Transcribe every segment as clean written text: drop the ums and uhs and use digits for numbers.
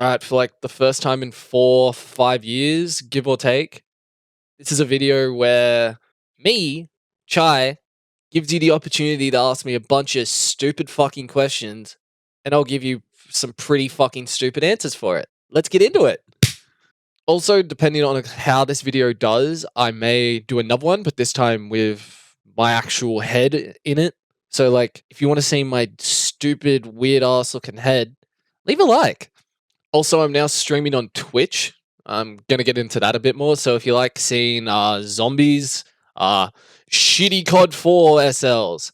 All right, for like the first time in 4, 5 years, give or take, this is a video where me, Chai, gives you the opportunity to ask me a bunch of stupid fucking questions, and I'll give you some pretty fucking stupid answers for it. Let's get into it. Also, depending on how this video does, I may do another one, but this time with my actual head in it. So, like, if you want to see my stupid, weird ass looking head, leave a like. Also, I'm now streaming on Twitch. I'm gonna get into that a bit more. So if you like seeing zombies, shitty COD 4 SLs,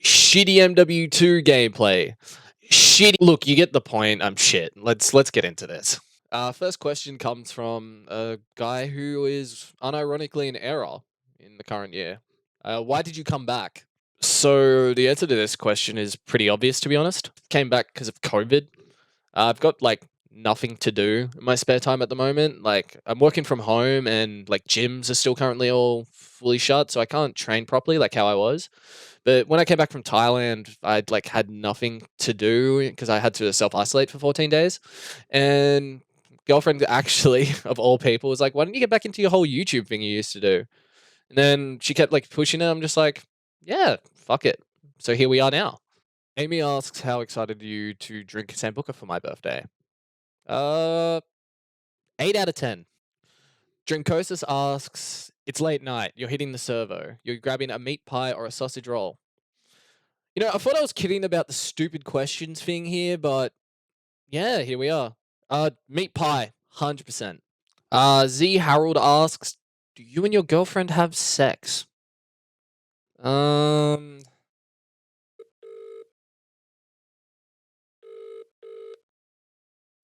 shitty MW2 gameplay, shitty look, you get the point. I'm shit. Let's get into this. First question comes from a guy who is unironically in error in the current year. Why did you come back? So the answer to this question is pretty obvious, to be honest. Came back because of COVID. I've got like nothing to do in my spare time at the moment. Like I'm working from home and like gyms are still currently all fully shut, so I can't train properly like how I was. But when I came back from Thailand, I'd like had nothing to do because I had to self isolate for 14 days. And girlfriend actually of all people was like, "Why don't you get back into your whole YouTube thing you used to do?" And then she kept like pushing it. I'm just like, "Yeah, fuck it." So here we are now. Amy asks, "How excited are you to drink Sambuca for my birthday?" Uh, 8 out of 10. Drinkosis asks, "It's late night. You're hitting the servo. You're grabbing a meat pie or a sausage roll." You know, I thought I was kidding about the stupid questions thing here, but yeah, here we are. Meat pie, 100%. Z Harold asks, "Do you and your girlfriend have sex?" Um,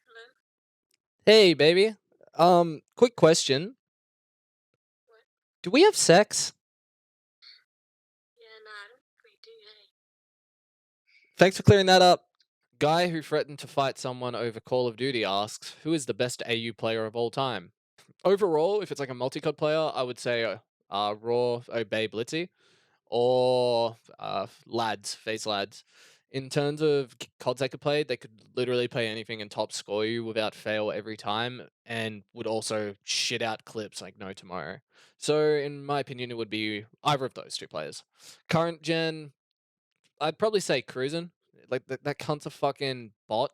Hello? hey, baby. Quick question. What? Do we have sex? Yeah, no, I don't think we do, hey. Thanks for clearing that up. Guy who threatened to fight someone over Call of Duty asks, "Who is the best AU player of all time?" Overall, if it's like a multi-COD player, I would say Raw, Obey Blitzy, or Lads, Face Lads. In terms of CODs they could play, they could literally play anything and top score you without fail every time, and would also shit out clips like no tomorrow. So, in my opinion, it would be either of those two players. Current gen, I'd probably say Cruisin'. Like that cunt's a fucking bot.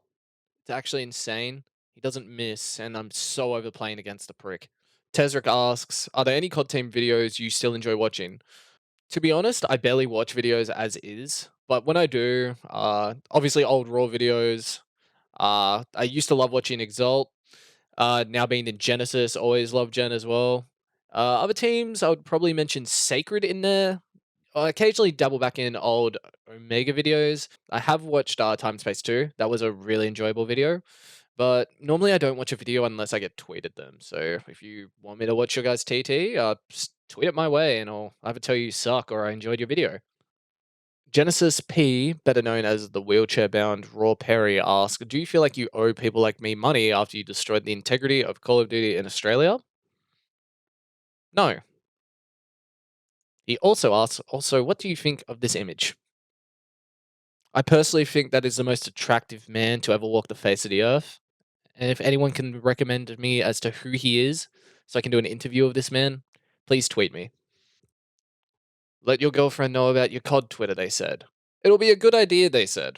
It's actually insane. He doesn't miss, and I'm so overplaying against the prick. Tesric asks, "Are there any COD team videos you still enjoy watching?" To be honest, I barely watch videos as is, but when I do, obviously old Raw videos. I used to love watching Exalt. Now being in Genesis, always love Gen as well. Other teams, I would probably mention Sacred in there. I occasionally dabble back in old Omega videos. I have watched Time Space 2. That was a really enjoyable video. But normally I don't watch a video unless I get tweeted them. So if you want me to watch your guys' TT, just tweet it my way and I'll either tell you suck or I enjoyed your video. Genesis P, better known as the wheelchair bound Raw Perry, asks, "Do you feel like you owe people like me money after you destroyed the integrity of Call of Duty in Australia?" No. He also asks, "Also, what do you think of this image?" I personally think that is the most attractive man to ever walk the face of the earth. And if anyone can recommend me as to who he is, so I can do an interview of this man, please tweet me. Let your girlfriend know about your COD Twitter, they said. It'll be a good idea, they said.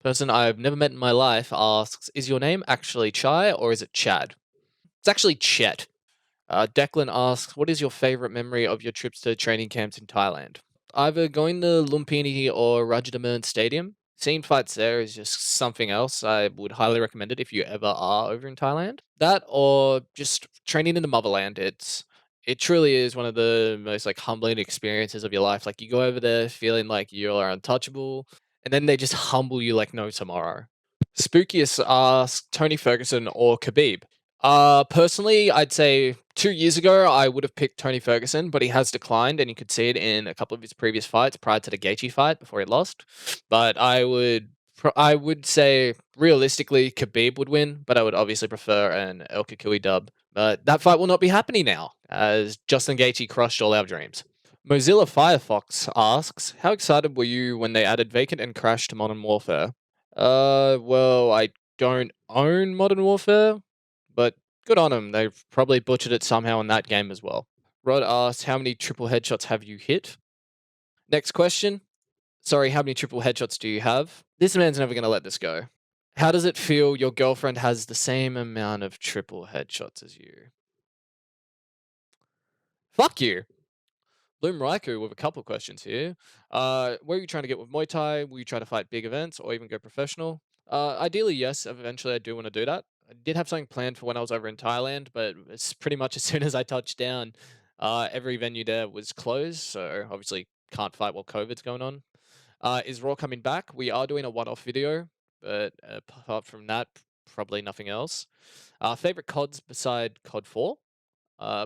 Person I've never met in my life asks, "Is your name actually Chai or is it Chad?" It's actually Chet. Declan asks, "What is your favorite memory of your trips to training camps in Thailand?" Either going to Lumpini or Rajadamnern Stadium. Seeing fights there is just something else. I would highly recommend it if you ever are over in Thailand. That or just training in the motherland. It truly is one of the most like humbling experiences of your life. Like you go over there feeling like you are untouchable, and then they just humble you like no tomorrow. Spookiest asks Tony Ferguson or Khabib. Personally, I'd say 2 years ago, I would have picked Tony Ferguson, but he has declined, and you could see it in a couple of his previous fights prior to the Gaethje fight before he lost. But I would say realistically, Khabib would win, but I would obviously prefer an El Kukui dub. But that fight will not be happening now, as Justin Gaethje crushed all our dreams. Mozilla Firefox asks, "How excited were you when they added Vacant and Crash to Modern Warfare?" Well, I don't own Modern Warfare, but good on them. They've probably butchered it somehow in that game as well. Rod asks, how many triple headshots have you hit? Next question. Sorry, how many triple headshots do you have? This man's never going to let this go. How does it feel your girlfriend has the same amount of triple headshots as you? Fuck you. Bloom Raikou with a couple of questions here. Where are you trying to get with Muay Thai? Will you try to fight big events or even go professional? Ideally, yes. Eventually, I do want to do that. I did have something planned for when I was over in Thailand, but it's pretty much as soon as I touched down, every venue there was closed. So obviously, can't fight while COVID's going on. Is Raw coming back? We are doing a one-off video, but apart from that, probably nothing else. Favorite CODs beside COD 4?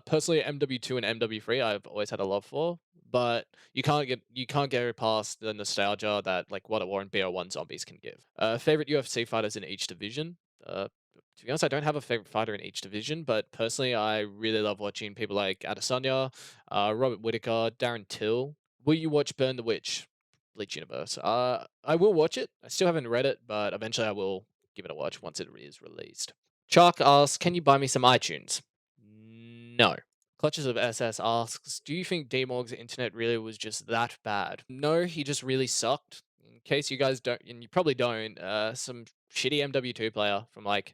Personally, MW2 and MW3, I've always had a love for, but you can't get past the nostalgia that like what a War and BO1 zombies can give. Favorite UFC fighters in each division. To be honest, I don't have a favorite fighter in each division, but personally, I really love watching people like Adesanya, Robert Whitaker, Darren Till. Will you watch Burn the Witch, Bleach Universe? I will watch it. I still haven't read it, but eventually I will give it a watch once it is released. Chalk asks, "Can you buy me some iTunes?" No. Clutches of SS asks, "Do you think Demog's internet really was just that bad?" No, he just really sucked. In case you guys don't, and you probably don't, some shitty MW2 player from like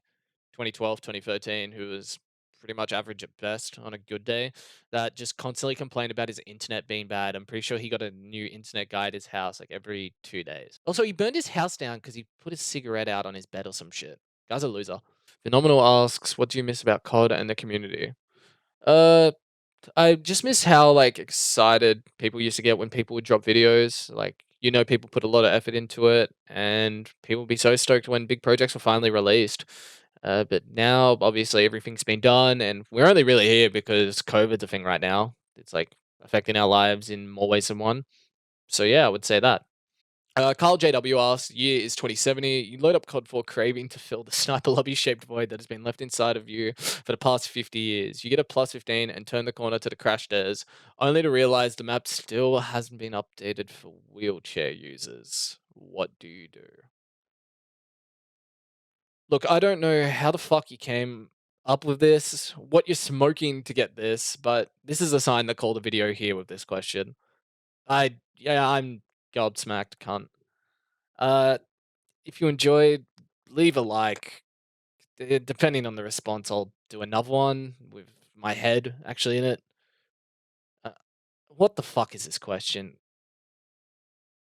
2012, 2013, who was pretty much average at best on a good day, that just constantly complained about his internet being bad. I'm pretty sure he got a new internet guy at his house like every 2 days. Also, he burned his house down because he put his cigarette out on his bed or some shit. Guy's a loser. Phenomenal asks, "What do you miss about COD and the community?" Uh, I just miss how like excited people used to get when people would drop videos. Like, people put a lot of effort into it, and people would be so stoked when big projects were finally released. But now, obviously, everything's been done, and we're only really here because COVID's a thing right now. It's like affecting our lives in more ways than one. So yeah, I would say that. Carl JW asks, year is 2070. You load up COD 4 craving to fill the sniper lobby shaped void that has been left inside of you for the past 50 years. You get a plus 15 and turn the corner to the crash stairs, only to realize the map still hasn't been updated for wheelchair users. What do you do? Look, I don't know how the fuck you came up with this, what you're smoking to get this, but this is a sign that called a video here with this question. Yeah, I'm gobsmacked, cunt. Uh, if you enjoyed, leave a like. Depending on the response, I'll do another one with my head actually in it. Uh, what the fuck is this question?